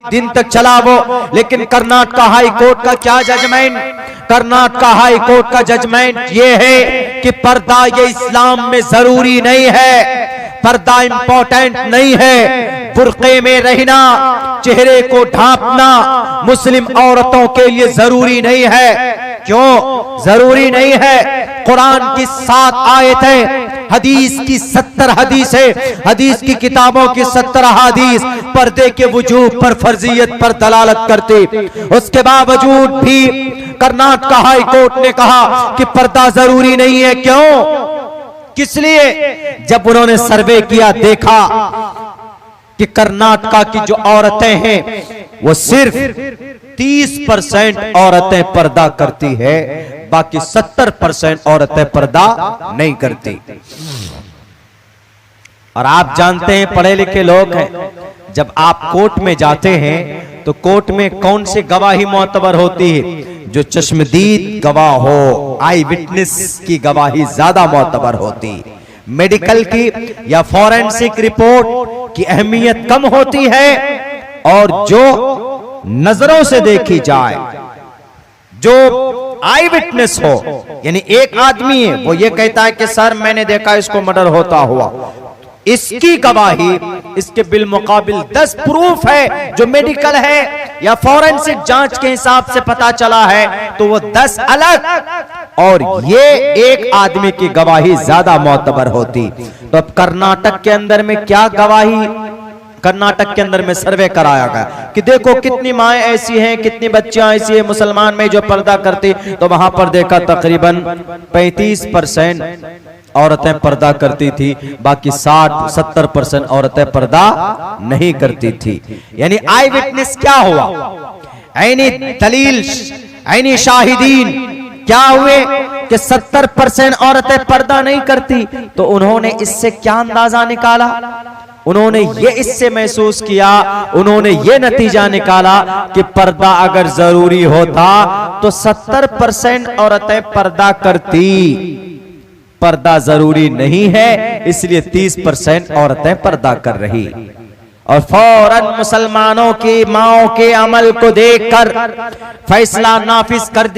दिन तक चला वो। लेकिन कर्नाटक हाई कोर्ट का क्या जजमेंट, कर्नाटक हाई कोर्ट का जजमेंट ये है कि पर्दा ये इस्लाम में जरूरी नहीं है, पर्दा इंपॉर्टेंट नहीं है। बुर्के में रहना, चेहरे को ढांपना मुस्लिम औरतों के लिए जरूरी नहीं है। क्यों जरूरी नहीं है? कुरान की 7 आयतें, हदीस की 70 हदीसें, हदीस की किताबों की 70 हदीस पर्दे के वजूब पर, फर्जियत पर दलालत करती। उसके बावजूद भी कर्नाटक हाई कोर्ट ने कहा कि पर्दा जरूरी नहीं है। क्यों? किस लिए? जब उन्होंने सर्वे किया, देखा कि कर्नाटक की जो औरतें हैं वो सिर्फ 30% औरतें पर्दा करती है, बाकी 70% औरतें पर्दा नहीं करती। और आप जानते हैं, पढ़े लिखे लोग हैं, जब आप कोर्ट में जाते हैं तो कोर्ट में कौन सी गवाही मोतबर होती है? जो चश्मदीद गवाह हो, आई विटनेस की गवाही ज्यादा मोतबर होती है। मेडिकल की या फॉरेंसिक रिपोर्ट की अहमियत कम होती है। और जो नजरों से देखी जाए, जो आई विटनेस हो, यानी एक आदमी है वो ये कहता है कि सर मैंने देखा इसको मर्डर होता हुआ, इसकी गवाही इसके बिलमुकाबिल 10 प्रूफ है जो मेडिकल है या फॉरेंसिक जांच के हिसाब से पता चला है, तो वो 10 अलग, और ये एक आदमी की गवाही ज्यादा मोतबर होती। तो अब कर्नाटक के अंदर में क्या गवाही, कर्नाटक के अंदर में सर्वे कराया गया कि देखो कितनी माएँ ऐसी हैं, कितनी बच्चियां ऐसी हैं मुसलमान में जो पर्दा करती, तो वहां पर देखा तकरीबन 35% औरतें पर्दा करती थी, बाकी 60-70% औरतें पर्दा नहीं करती थी। यानी आई विटनेस क्या हुआ? ऐनी दलील, ऐनी शाहिदीन क्या हुए कि 70% औरतें पर्दा नहीं करती। तो उन्होंने इससे क्या अंदाजा निकाला? उन्होंने ये इससे महसूस किया, उन्होंने ये नतीजा निकाला कि पर्दा अगर जरूरी होता तो 70% औरतें पर्दा करती। पर्दा जरूरी नहीं है, इसलिए 30% औरतें पर्दा कर रही। और फौरन मुसलमानों की माओं के अमल को देखकर फैसला नाफिज कर दिया।